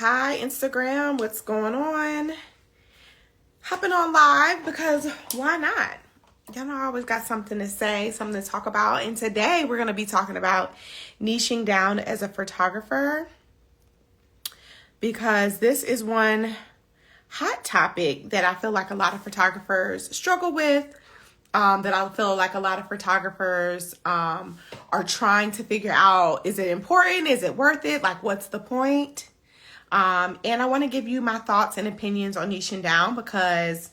Hi, Instagram. What's going on? Hopping on live because why not? Y'all know I always got something to say, something to talk about. And today we're going to be talking about niching down as a photographer because this is one hot topic that I feel like a lot of photographers struggle with. That I feel like a lot of photographers are trying to figure out, is it important? Is it worth it? Like, what's the point? And I want to give you my thoughts and opinions on niching down because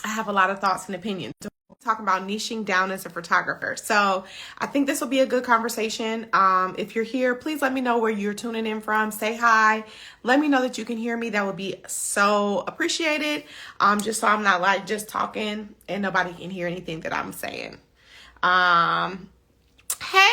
I have a lot of thoughts and opinions. So we're talking about niching down as a photographer. So I think this will be a good conversation. If you're here, please let me know where you're tuning in from. Say hi. Let me know that you can hear me. That would be so appreciated. Just so I'm not like just talking and nobody can hear anything that I'm saying. Hey,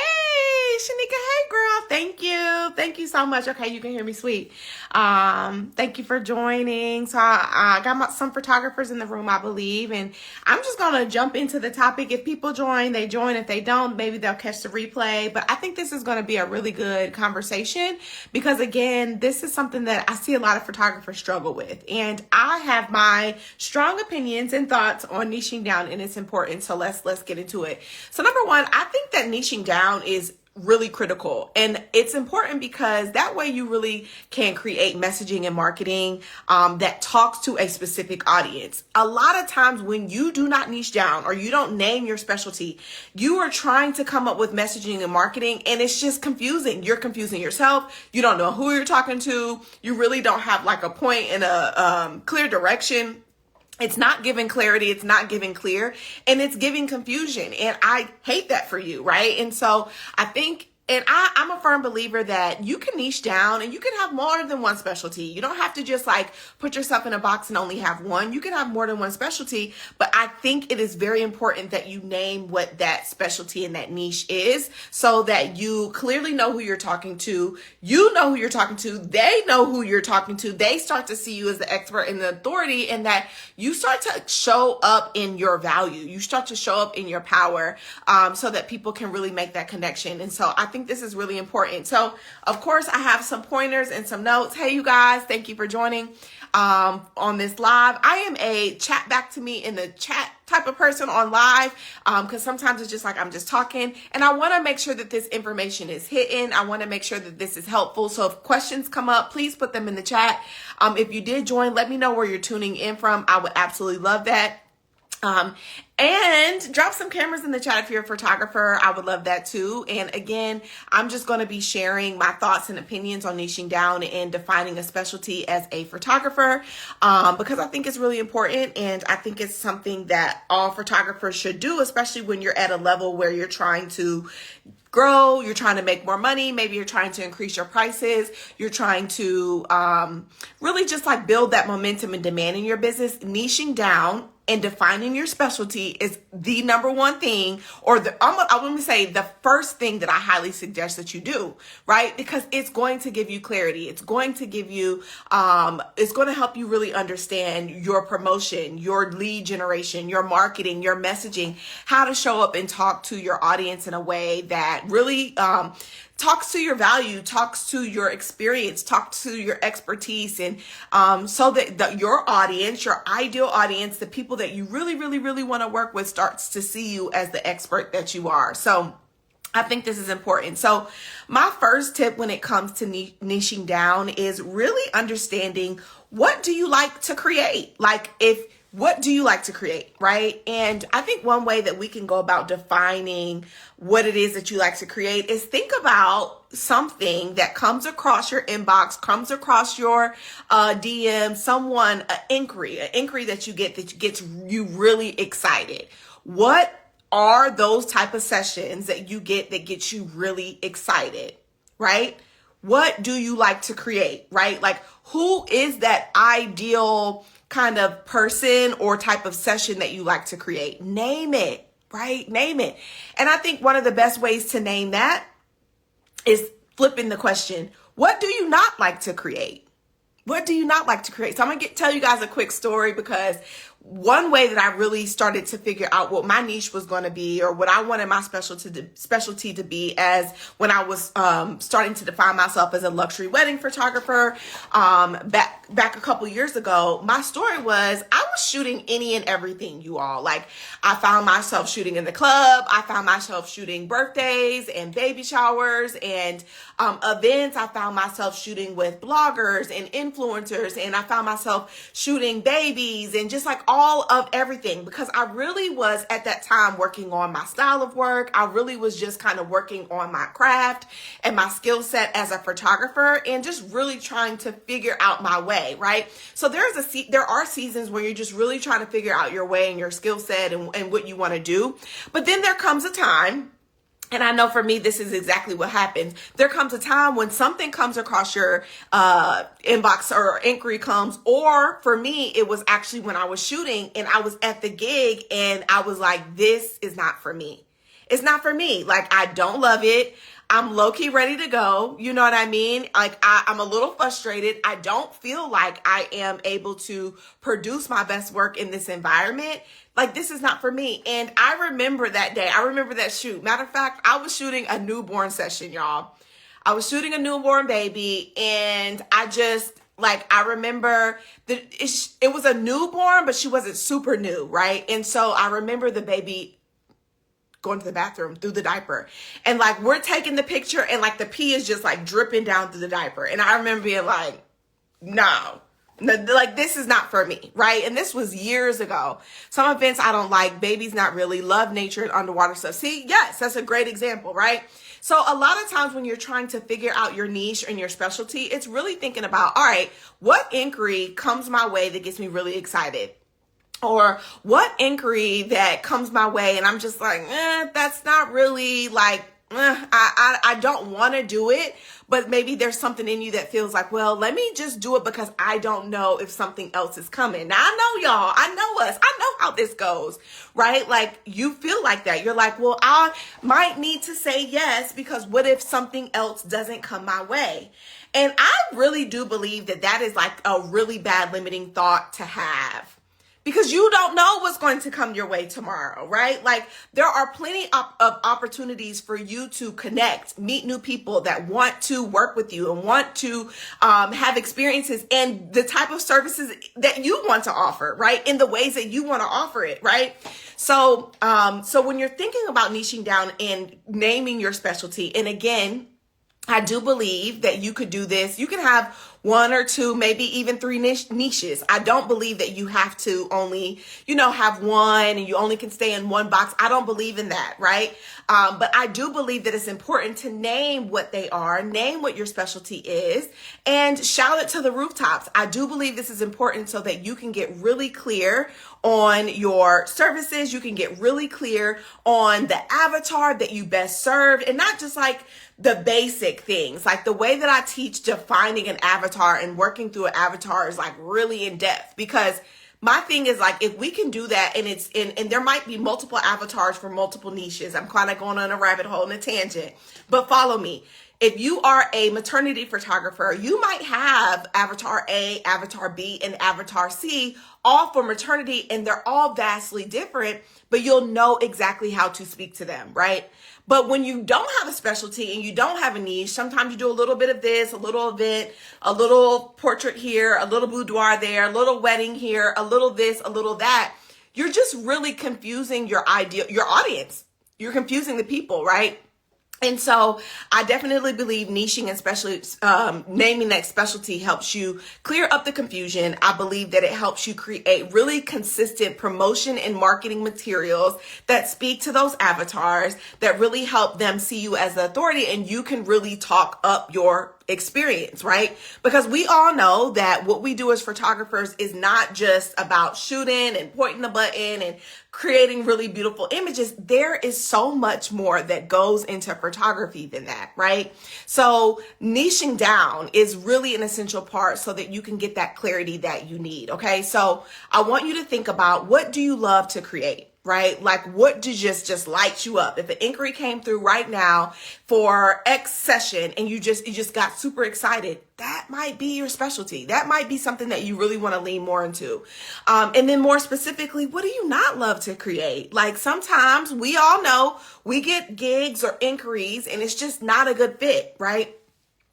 Shanika. Hey, girl. Thank you. Thank you so much. Okay, you can hear me sweet. Thank you for joining. So I got some photographers in the room, I believe, and I'm just going to jump into the topic. If people join, they join. If they don't, maybe they'll catch the replay. But I think this is going to be a really good conversation because, again, this is something that I see a lot of photographers struggle with. And I have my strong opinions and thoughts on niching down and its importance. So let's get into it. So number one, I think that niching down is really critical, and it's important because that way you really can create messaging and marketing that talks to a specific audience. A lot of times when you do not niche down or you don't name your specialty, you are trying to come up with messaging and marketing, and it's just confusing. You're confusing yourself. You don't know who you're talking to. You really don't have like a point and a clear direction. It's not giving clarity. It's not giving clear, and it's giving confusion. And I hate that for you, right? And so I think, and I'm a firm believer that you can niche down and you can have more than one specialty. You don't have to just like put yourself in a box and only have one. You can have more than one specialty, but I think it is very important that you name what that specialty and that niche is so that you clearly know who you're talking to. You know who you're talking to. They know who you're talking to. They start to see you as the expert and the authority, and that you start to show up in your value. You start to show up in your power so that people can really make that connection. And so I think this is really important. So of course I have some pointers and some notes. Hey, you guys, thank you for joining on this live. I am a chat back to me in the chat type of person on live because sometimes it's just like I'm just talking, and I want to make sure that this information is hitting. I want to make sure that this is helpful. So if questions come up, please put them in the chat. If you did join, let me know where you're tuning in from. I would absolutely love that. And drop some cameras in the chat if you're a photographer. I would love that too. And again, I'm just going to be sharing my thoughts and opinions on niching down and defining a specialty as a photographer because I think it's really important, and I think it's something that all photographers should do, especially when you're at a level where you're trying to grow, you're trying to make more money, maybe you're trying to increase your prices, you're trying to really just like build that momentum and demand in your business. Niching down and defining your specialty is the number one thing, or I want to say the first thing that I highly suggest that you do, right? Because it's going to give you clarity. It's going to give you, it's going to help you really understand your promotion, your lead generation, your marketing, your messaging, how to show up and talk to your audience in a way that really, talks to your value, talks to your experience, talks to your expertise, and so that your audience, your ideal audience, the people that you really, really, really want to work with starts to see you as the expert that you are. So I think this is important. So my first tip when it comes to niching down is really understanding, what do you like to create? What do you like to create, right? And I think one way that we can go about defining what it is that you like to create is think about something that comes across your inbox, comes across your DM, an inquiry that you get that gets you really excited. What are those type of sessions that you get that get you really excited, right? What do you like to create, right? Like, who is that ideal kind of person or type of session that you like to create? Name it, right? Name it. And I think one of the best ways to name that is flipping the question. What do you not like to create? What do you not like to create? So I'm going to tell you guys a quick story because one way that I really started to figure out what my niche was going to be, or what I wanted my specialty to be, as when I was starting to define myself as a luxury wedding photographer back a couple years ago, my story was I was shooting any and everything, you all. Like, I found myself shooting in the club. I found myself shooting birthdays and baby showers and events. I found myself shooting with bloggers and influencers, and I found myself shooting babies and just like all of everything, because I really was at that time working on my style of work. I really was just kind of working on my craft and my skill set as a photographer, and just really trying to figure out my way, right? So there are seasons where you're just really trying to figure out your way and your skill set and what you want to do. But then there comes a time, and I know for me, this is exactly what happens. There comes a time when something comes across your inbox, or inquiry comes, or for me, it was actually when I was shooting and I was at the gig and I was like, this is not for me. It's not for me. Like, I don't love it. I'm low-key ready to go. You know what I mean? Like, I'm a little frustrated. I don't feel like I am able to produce my best work in this environment. Like, this is not for me. And I remember that day. I remember that shoot. Matter of fact, I was shooting a newborn session, y'all. I was shooting a newborn baby, and I remember that it was a newborn, but she wasn't super new, right? And so I remember the baby going to the bathroom through the diaper, and like, we're taking the picture, and like the pee is just like dripping down through the diaper. And I remember being like, no, like, this is not for me, right? And this was years ago. Some events I don't like, babies not really, love nature and underwater stuff. See, yes, that's a great example, right? So a lot of times when you're trying to figure out your niche and your specialty, it's really thinking about, all right, what inquiry comes my way that gets me really excited? Or what inquiry that comes my way and I'm just like, that's not really like, I don't want to do it, but maybe there's something in you that feels like, well, let me just do it because I don't know if something else is coming. Now, I know y'all, I know us, I know how this goes, right? Like, you feel like that. You're like, well, I might need to say yes, because what if something else doesn't come my way? And I really do believe that that is like a really bad limiting thought to have. Because you don't know what's going to come your way tomorrow, right? Like, there are plenty of opportunities for you to connect, meet new people that want to work with you and want to have experiences and the type of services that you want to offer, right? In the ways that you want to offer it, right? So when you're thinking about niching down and naming your specialty, and again, I do believe that you could do this. You can have one or two, maybe even three niches. I don't believe that you have to only, have one and you only can stay in one box. I don't believe in that, right? But I do believe that it's important to name what they are, name what your specialty is, and shout it to the rooftops. I do believe this is important so that you can get really clear on your services. You can get really clear on the avatar that you best serve, and not just like the basic things. Like, the way that I teach defining an avatar and working through an avatar is like really in depth, because my thing is like, if we can do that, and there might be multiple avatars for multiple niches. I'm kind of going on a rabbit hole and a tangent, but follow me. If you are a maternity photographer, you might have avatar A, avatar B, and avatar C, all for maternity, and they're all vastly different, but you'll know exactly how to speak to them, right? But when you don't have a specialty and you don't have a niche, sometimes you do a little bit of this, a little event, a little portrait here, a little boudoir there, a little wedding here, a little this, a little that. You're just really confusing your audience. You're confusing the people, right? And so I definitely believe niching, and especially naming that specialty, helps you clear up the confusion. I believe that it helps you create really consistent promotion and marketing materials that speak to those avatars, that really help them see you as the authority, and you can really talk up your experience, right? Because we all know that what we do as photographers is not just about shooting and pointing the button and creating really beautiful images. There is so much more that goes into photography than that, right? So niching down is really an essential part so that you can get that clarity that you need, okay? So I want you to think about, what do you love to create? right? Like what just lights you up? If an inquiry came through right now for X session and you just got super excited, that might be your specialty. That might be something that you really want to lean more into. And then more specifically, what do you not love to create? Like sometimes we all know we get gigs or inquiries and it's just not a good fit, right?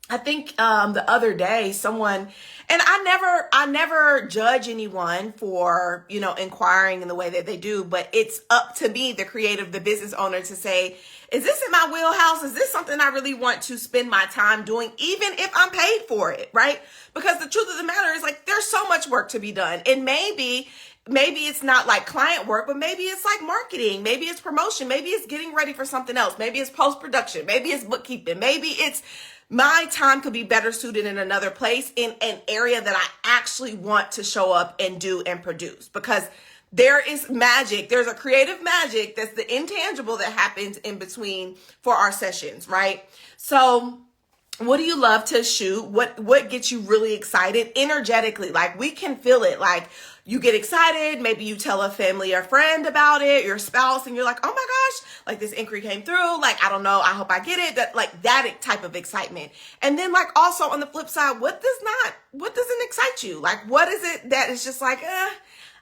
I think the other day someone, and I never judge anyone for, inquiring in the way that they do, but it's up to me, the creative, the business owner, to say, is this in my wheelhouse? Is this something I really want to spend my time doing, even if I'm paid for it, right? Because the truth of the matter is, like, there's so much work to be done. And maybe it's not like client work, but maybe it's like marketing. Maybe it's promotion. Maybe it's getting ready for something else. Maybe it's post-production. Maybe it's bookkeeping. Maybe it's my time could be better suited in another place, in an area that I actually want to show up and do and produce, because there is magic. There's a creative magic that's the intangible that happens in between for our sessions, right? So what do you love to shoot? What gets you really excited energetically? Like we can feel it. Like you get excited. Maybe you tell a family or friend about it, your spouse, and you're like, oh my gosh, like this inquiry came through. Like, I don't know. I hope I get it. That type of excitement. And then like also on the flip side, what doesn't excite you? Like, what is it that is just like,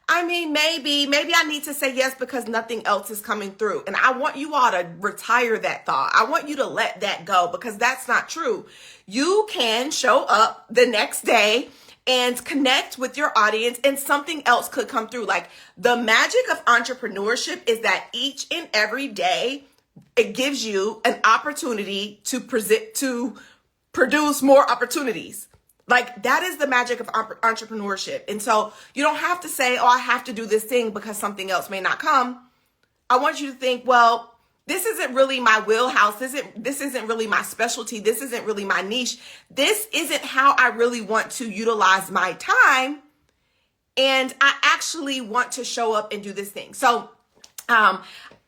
maybe I need to say yes because nothing else is coming through. And I want you all to retire that thought. I want you to let that go, because that's not true. You can show up the next day and connect with your audience and something else could come through. Like the magic of entrepreneurship is that each and every day it gives you an opportunity to produce more opportunities. Like that is the magic of entrepreneurship. And so you don't have to say, oh, I have to do this thing because something else may not come. I want you to think, well, this isn't really my wheelhouse. This isn't really my specialty. This isn't really my niche. This isn't how I really want to utilize my time. And I actually want to show up and do this thing. So,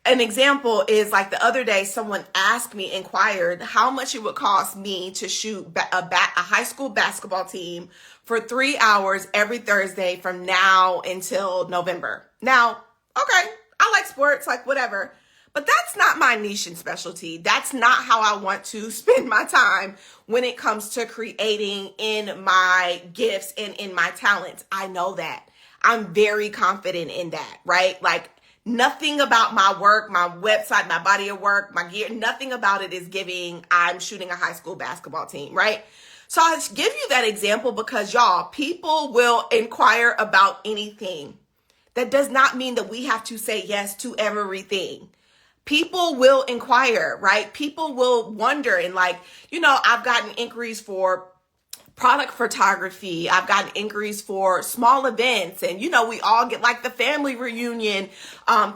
an example is like the other day, someone inquired how much it would cost me to shoot a high school basketball team for 3 hours every Thursday from now until November. Now, okay, I like sports, like whatever, but that's not my niche and specialty. That's not how I want to spend my time when it comes to creating in my gifts and in my talents. I know that. I'm very confident in that, right? Like, nothing about my work, my website, my body of work, my gear, nothing about it is giving I'm shooting a high school basketball team, right? So I give you that example because y'all, people will inquire about anything. That does not mean that we have to say yes to everything. People will inquire, right? People will wonder, and like, I've gotten inquiries for product photography. I've gotten inquiries for small events, and we all get like the family reunion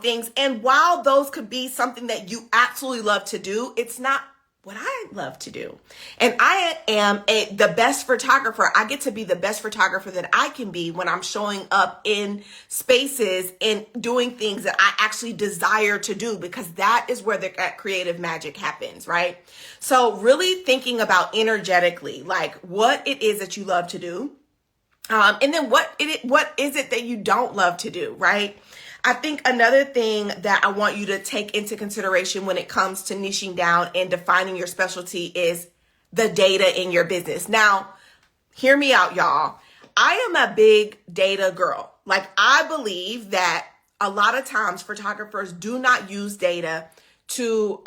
things. And while those could be something that you absolutely love to do, it's not what I love to do. And I am the best photographer. I get to be the best photographer that I can be when I'm showing up in spaces and doing things that I actually desire to do, because that is where the creative magic happens, right? So really thinking about energetically, like what it is that you love to do. And then what is it that you don't love to do, right? I think another thing that I want you to take into consideration when it comes to niching down and defining your specialty is the data in your business. Now, hear me out, y'all. I am a big data girl. Like, I believe that a lot of times photographers do not use data to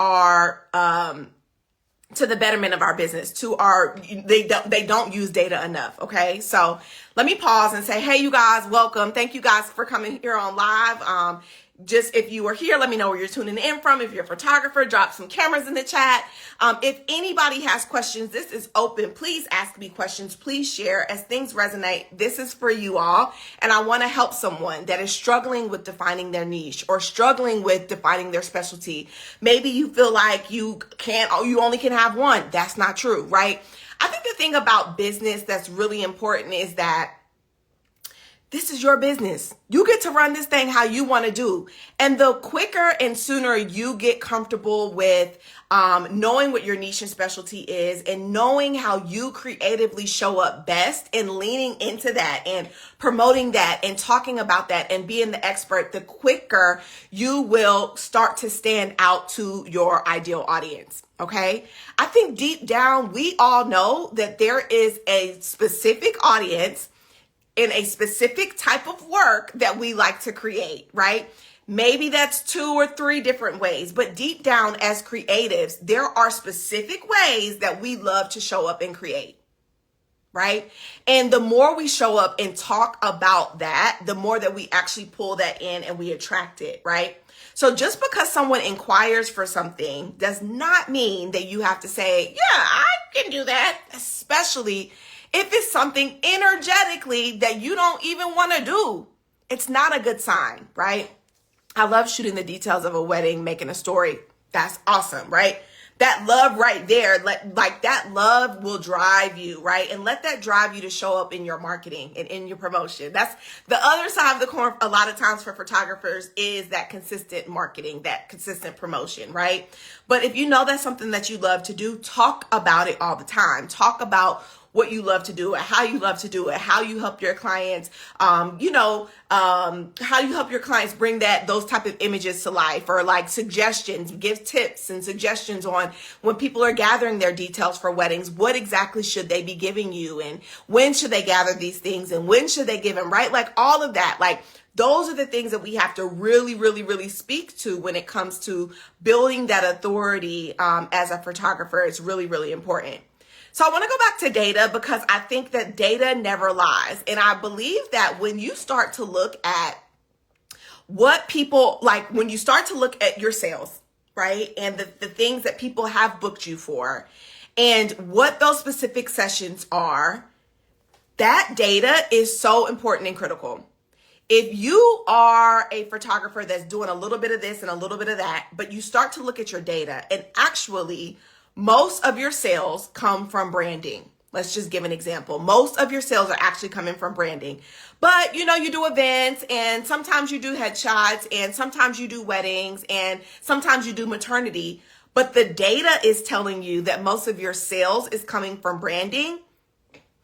the betterment of our business, they don't use data enough. Okay. So let me pause and say, hey, you guys, welcome. Thank you guys for coming here on live. Just if you are here, let me know where you're tuning in from. If you're a photographer, drop some cameras in the chat. If anybody has questions, this is open. Please ask me questions. Please share as things resonate. This is for you all. And I want to help someone that is struggling with defining their niche or struggling with defining their specialty. Maybe you feel like you only can have one. That's not true, right? I think the thing about business that's really important is that this is your business. You get to run this thing how you want to do. And the quicker and sooner you get comfortable with knowing what your niche and specialty is and knowing how you creatively show up best and leaning into that and promoting that and talking about that and being the expert, the quicker you will start to stand out to your ideal audience. Okay. I think deep down, we all know that there is a specific audience in a specific type of work that we like to create, right? Maybe that's 2 or 3 different ways, but deep down as creatives, there are specific ways that we love to show up and create, right? And the more we show up and talk about that, the more that we actually pull that in and we attract it, right? So just because someone inquires for something does not mean that you have to say, yeah, I can do that, especially if it's something energetically that you don't even want to do. It's not a good sign, right? I love shooting the details of a wedding, making a story. That's awesome, right? That love right there, like that love will drive you, right? And let that drive you to show up in your marketing and in your promotion. That's the other side of the coin a lot of times for photographers is that consistent marketing, that consistent promotion, right? But if you know that's something that you love to do, talk about it all the time. Talk about what you love to do and how you love to do it, how you help your clients, how you help your clients bring those type of images to life, or like suggestions, give tips and suggestions on when people are gathering their details for weddings, what exactly should they be giving you and when should they gather these things and when should they give them, right? Like all of that, like those are the things that we have to really, really, really speak to when it comes to building that authority as a photographer. It's really, really important. So I want to go back to data because I think that data never lies. And I believe that when you start to look at what people, like when you start to look at your sales, right? And the things that people have booked you for and what those specific sessions are, that data is so important and critical. If you are a photographer that's doing a little bit of this and a little bit of that, but you start to look at your data and actually most of your sales come from branding. Let's just give an example. Most of your sales are actually coming from branding. But you do events and sometimes you do headshots and sometimes you do weddings and sometimes you do maternity. But the data is telling you that most of your sales is coming from branding.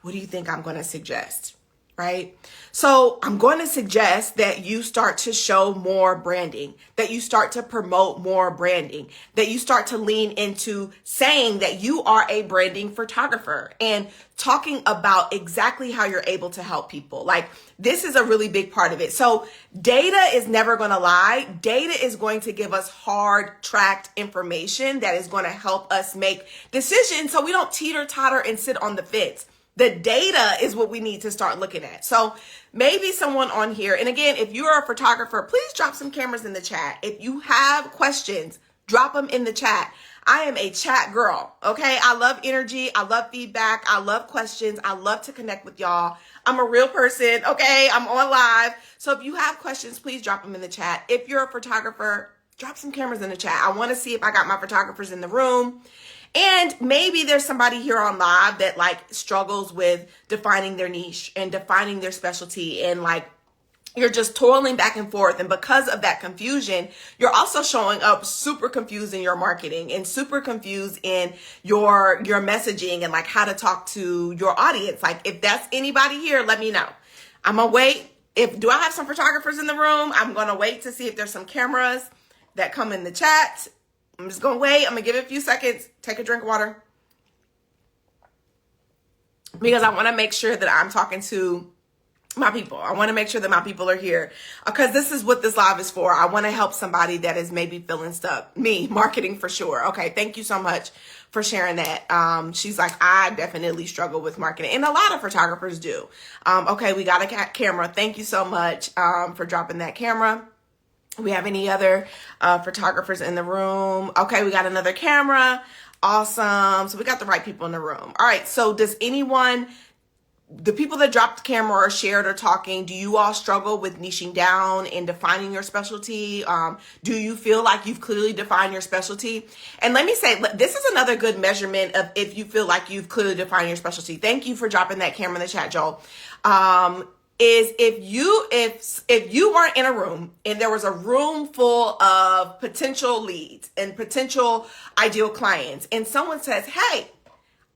What do you think I'm going to suggest? Right? So I'm going to suggest that you start to show more branding, that you start to promote more branding, that you start to lean into saying that you are a branding photographer and talking about exactly how you're able to help people. Like this is a really big part of it. So data is never going to lie. Data is going to give us hard tracked information that is going to help us make decisions so we don't teeter totter and sit on the fence. The data is what we need to start looking at. So maybe someone on here, and again, if you're a photographer, please drop some cameras in the chat. If you have questions, drop them in the chat. I am a chat girl, okay? I love energy. I love feedback. I love questions. I love to connect with y'all. I'm a real person, okay? I'm on live. So if you have questions, please drop them in the chat. If you're a photographer, drop some cameras in the chat. I want to see if I got my photographers in the room. And maybe there's somebody here on live that like struggles with defining their niche and defining their specialty and like you're just toiling back and forth. And because of that confusion, you're also showing up super confused in your marketing and super confused in your messaging and like how to talk to your audience. Like if that's anybody here, let me know. I'm gonna wait. Do I have some photographers in the room? I'm gonna wait to see if there's some cameras that come in the chat. I'm just going to wait. I'm going to give it a few seconds. Take a drink of water. Because I want to make sure that I'm talking to my people. I want to make sure that my people are here. Because this is what this live is for. I want to help somebody that is maybe feeling stuck. Me, marketing for sure. Okay, thank you so much for sharing that. She's like, I definitely struggle with marketing. And a lot of photographers do. Okay, we got a camera. Thank you so much for dropping that camera. We have any other photographers in the room? Okay, we got another camera. Awesome. So we got the right people in the room. All right, so does anyone, the people that dropped the camera or shared or talking, do you all struggle with niching down and defining your specialty? Do you feel like you've clearly defined your specialty? And let me say, this is another good measurement of if you feel like you've clearly defined your specialty. Thank you for dropping that camera in the chat, Joel. is if you weren't in a room and there was a room full of potential leads and potential ideal clients, and someone says, hey,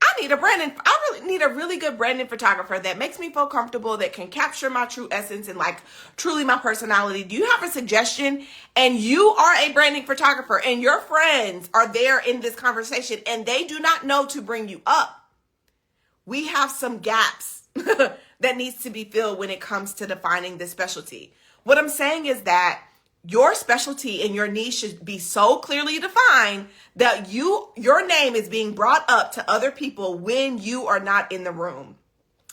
I really need a really good branding photographer that makes me feel comfortable, that can capture my true essence and like truly my personality. Do you have a suggestion? And you are a branding photographer and your friends are there in this conversation and they do not know to bring you up. We have some gaps that needs to be filled when it comes to defining this specialty. What I'm saying is that your specialty and your niche should be so clearly defined that your name is being brought up to other people when you are not in the room.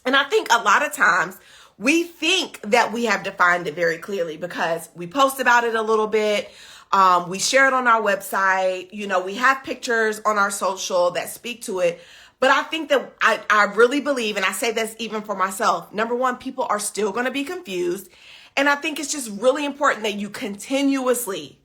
And I think a lot of times we think that we have defined it very clearly because we post about it a little bit. We share it on our website. We have pictures on our social that speak to it. But I think that I really believe, and I say this even for myself, number one, people are still going to be confused. And I think it's just really important that you continuously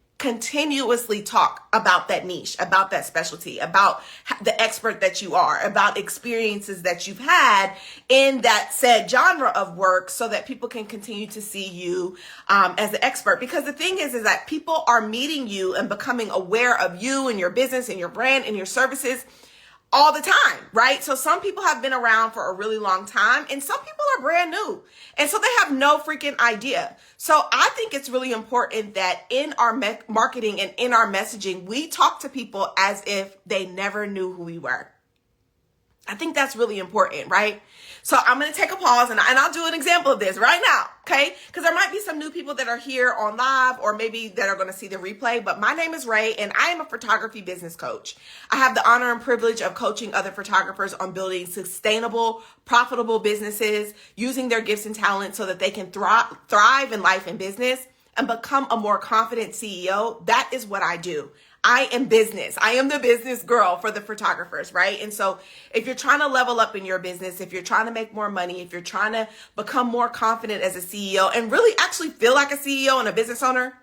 talk about that niche, about that specialty, about the expert that you are, about experiences that you've had in that said genre of work so that people can continue to see you as an expert. Because the thing is that people are meeting you and becoming aware of you and your business and your brand and your services all the time, right? So some people have been around for a really long time and some people are brand new. And so they have no freaking idea. So I think it's really important that in our marketing and in our messaging, we talk to people as if they never knew who we were. I think that's really important, right? So I'm going to take a pause and I'll do an example of this right now, okay? Because there might be some new people that are here on live or maybe that are going to see the replay, but my name is Ray and I am a photography business coach. I have the honor and privilege of coaching other photographers on building sustainable, profitable businesses, using their gifts and talents so that they can thrive in life and business and become a more confident CEO. That is what I do. I am business. I am the business girl for the photographers, right? And so if you're trying to level up in your business, if you're trying to make more money, if you're trying to become more confident as a CEO and really actually feel like a CEO and a business owner,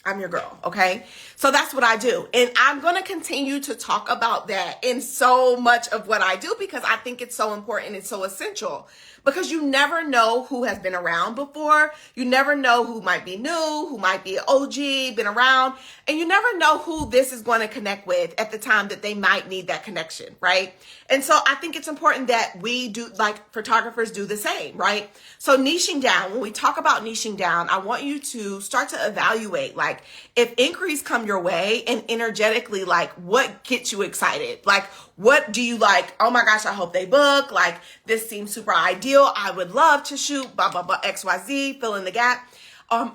I'm your girl, okay? So that's what I do. And I'm going to continue to talk about that in so much of what I do because I think it's so important and so essential. Because you never know who has been around before. You never know who might be new, who might be an OG, been around. And you never know who this is going to connect with at the time that they might need that connection, right? And so I think it's important that we do, like photographers do the same, right? So niching down, when we talk about niching down, I want you to start to evaluate, like if inquiries come your way and energetically, like what gets you excited? Like what do you like? Oh my gosh, I hope they book. Like this seems super ideal. I would love to shoot blah, blah, blah, XYZ, fill in the gap.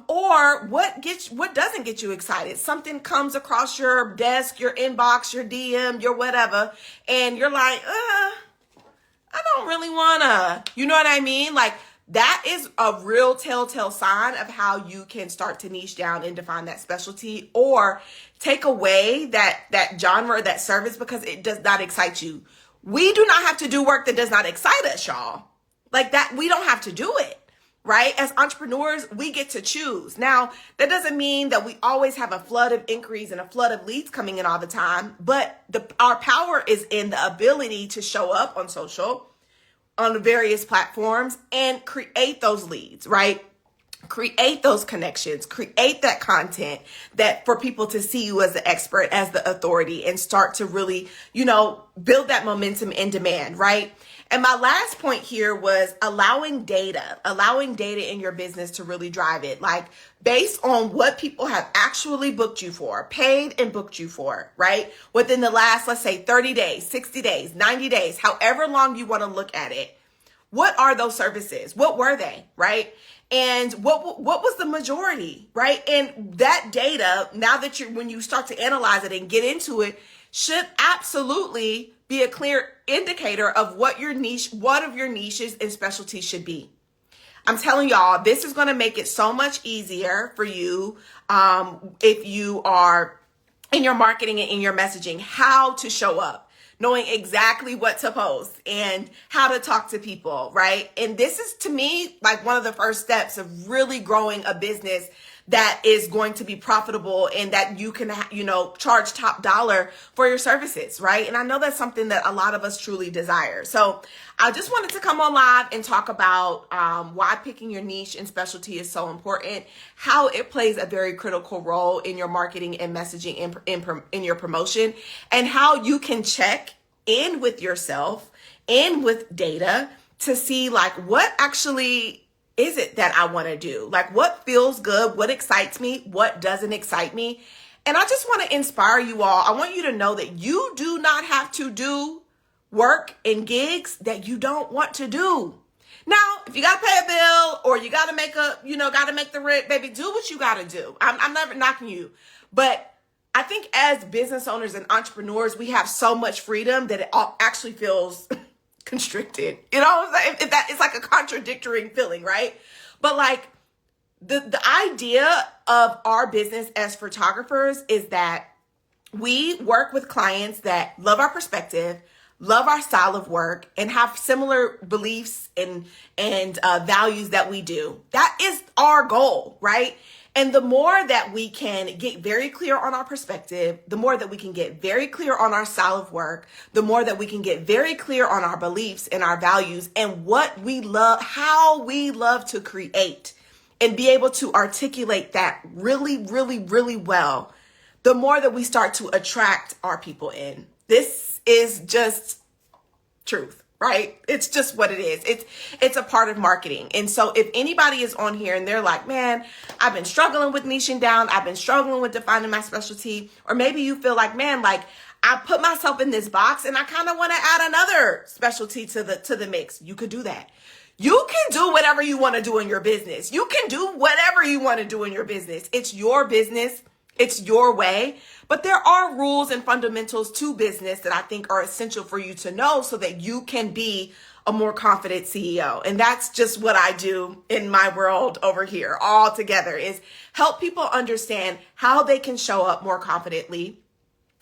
Or what doesn't get you excited? Something comes across your desk, your inbox, your DM, your whatever, and you're like, I don't really wanna, you know what I mean? Like that is a real telltale sign of how you can start to niche down and define that specialty or take away that genre, that service because it does not excite you. We do not have to do work that does not excite us, y'all. Like that, we don't have to do it. Right? As entrepreneurs, we get to choose. Now, that doesn't mean that we always have a flood of inquiries and a flood of leads coming in all the time, but our power is in the ability to show up on social, on the various platforms and create those leads, right? Create those connections, create that content that for people to see you as the expert, as the authority and start to really, build that momentum and demand, right? And my last point here was allowing data in your business to really drive it. Like based on what people have actually booked you for, paid and booked you for, right? Within the last, let's say 30 days, 60 days, 90 days, however long you want to look at it. What are those services? What were they, right? And what was the majority, right? And that data, now that when you start to analyze it and get into it, should absolutely be a clear indicator of what your niche, one of your niches and specialties should be. I'm telling y'all, this is going to make it so much easier for you if you are in your marketing and in your messaging, how to show up, knowing exactly what to post and how to talk to people, right? And this is, to me, like one of the first steps of really growing a business that is going to be profitable and that you can, charge top dollar for your services, right? And I know that's something that a lot of us truly desire. So I just wanted to come on live and talk about why picking your niche and specialty is so important, how it plays a very critical role in your marketing and messaging in your promotion, and how you can check in with yourself and with data to see like what actually is it that I want to do? Like what feels good, what excites me, what doesn't excite me. And I just want to inspire you all. I want you to know that you do not have to do work and gigs that you don't want to do. Now, if you got to pay a bill or you got to make the rent, baby, do what you got to do. I'm never knocking you. But I think as business owners and entrepreneurs, we have so much freedom that it all actually feels constricted. You know, it's like a contradictory feeling, right? But like the idea of our business as photographers is that we work with clients that love our perspective, love our style of work, and have similar beliefs and values that we do. That is our goal, right? And the more that we can get very clear on our perspective, the more that we can get very clear on our style of work, the more that we can get very clear on our beliefs and our values and what we love, how we love to create, and be able to articulate that really, really, really well, the more that we start to attract our people in. This is just truth. Right? It's just what it is. It's a part of marketing. And so if anybody is on here and they're like, man, I've been struggling with niching down. I've been struggling with defining my specialty. Or maybe you feel like, man, like I put myself in this box and I kind of want to add another specialty to the mix. You could do that. You can do whatever you want to do in your business. You can do whatever you want to do in your business. It's your business. It's your way. But there are rules and fundamentals to business that I think are essential for you to know so that you can be a more confident CEO. And that's just what I do in my world over here all together, is help people understand how they can show up more confidently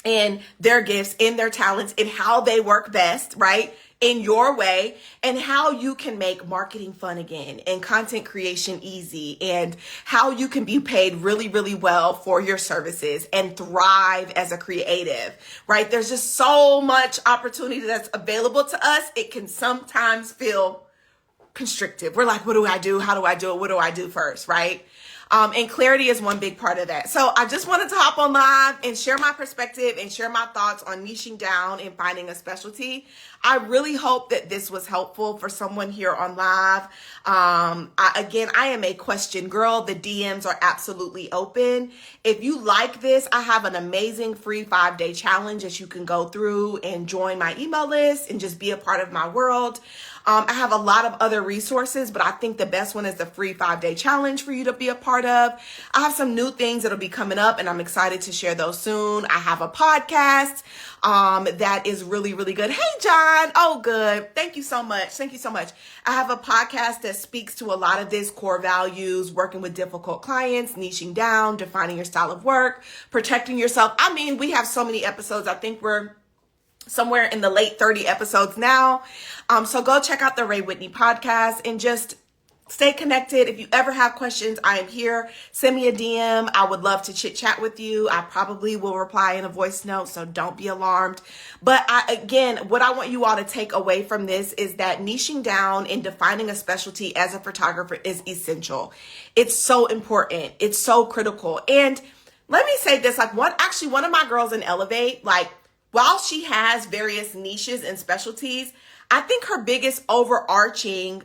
in their gifts, in their talents, in how they work best, right? In your way, and how you can make marketing fun again and content creation easy, and how you can be paid really, really well for your services and thrive as a creative, right? There's just so much opportunity that's available to us. It can sometimes feel constrictive. We're like, what do I do? How do I do it? What do I do first, right? And clarity is one big part of that. So I just wanted to hop on live and share my perspective and share my thoughts on niching down and finding a specialty. I really hope that this was helpful for someone here on live. I am a question girl. The DMs are absolutely open. If you like this, I have an amazing free 5-day challenge that you can go through and join my email list and just be a part of my world. I have a lot of other resources, but I think the best one is the free 5-day challenge for you to be a part of. I have some new things that'll be coming up, and I'm excited to share those soon. I have a podcast that is really, really good. Hey, John. Oh, good. Thank you so much. Thank you so much. I have a podcast that speaks to a lot of this: core values, working with difficult clients, niching down, defining your style of work, protecting yourself. I mean, we have so many episodes. I think we're somewhere in the late 30 episodes now. So go check out the Ray Whitney podcast and just stay connected. If you ever have questions, I am here. Send me a DM. I would love to chit chat with you. I probably will reply in a voice note, so don't be alarmed. But what I want you all to take away from this is that niching down and defining a specialty as a photographer is essential. It's so important. It's so critical. And let me say this, like one of my girls in Elevate, like, while she has various niches and specialties, I think her biggest overarching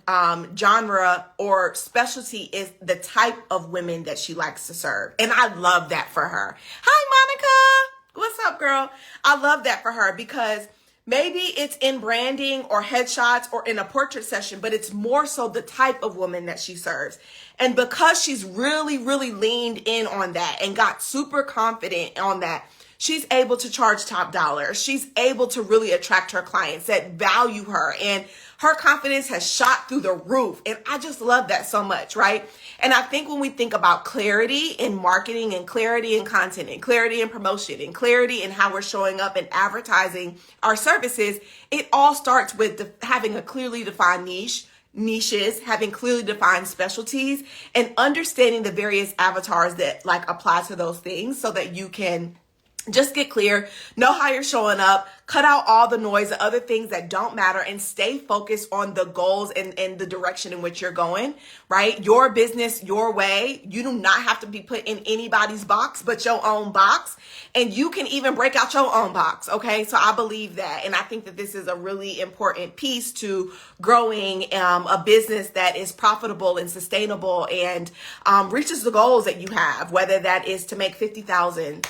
genre or specialty is the type of women that she likes to serve. And I love that for her. Hi, Monica. What's up, girl? I love that for her because maybe it's in branding or headshots or in a portrait session, but it's more so the type of woman that she serves. And because she's really, really leaned in on that and got super confident on that, she's able to charge top dollar. She's able to really attract her clients that value her, and her confidence has shot through the roof. And I just love that so much, right? And I think when we think about clarity in marketing and clarity in content and clarity in promotion and clarity in how we're showing up and advertising our services, it all starts with having a clearly defined niche niches, having clearly defined specialties, and understanding the various avatars that like apply to those things so that you can just get clear, know how you're showing up, cut out all the noise, the other things that don't matter, and stay focused on the goals and the direction in which you're going, right? Your business, your way. You do not have to be put in anybody's box but your own box. And you can even break out your own box, okay? So I believe that. And I think that this is a really important piece to growing a business that is profitable and sustainable and reaches the goals that you have, whether that is to make $50,000,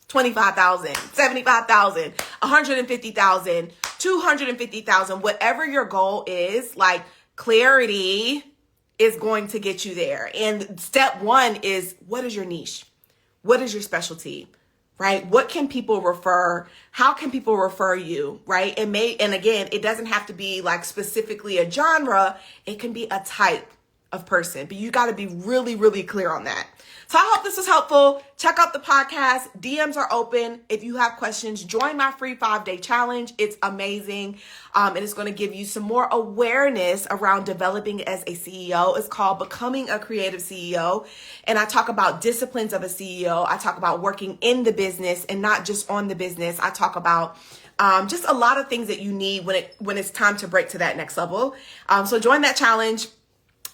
25,000, 75,000, 150,000, 250,000, whatever your goal is, like clarity is going to get you there. And step one is, what is your niche? What is your specialty? Right? What can people refer? How can people refer you? Right? And again, it doesn't have to be like specifically a genre. It can be a type of person, but you got to be really, really clear on that. So I hope this was helpful. Check out the podcast. DMs are open. If you have questions, join my free 5-day challenge. It's amazing. And it's going to give you some more awareness around developing as a CEO. It's called Becoming a Creative CEO. And I talk about disciplines of a CEO. I talk about working in the business and not just on the business. I talk about just a lot of things that you need when it's time to break to that next level. So join that challenge.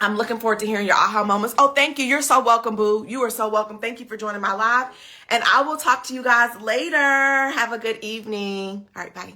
I'm looking forward to hearing your aha moments. Oh, thank you. You're so welcome, boo. You are so welcome. Thank you for joining my live. And I will talk to you guys later. Have a good evening. All right, bye.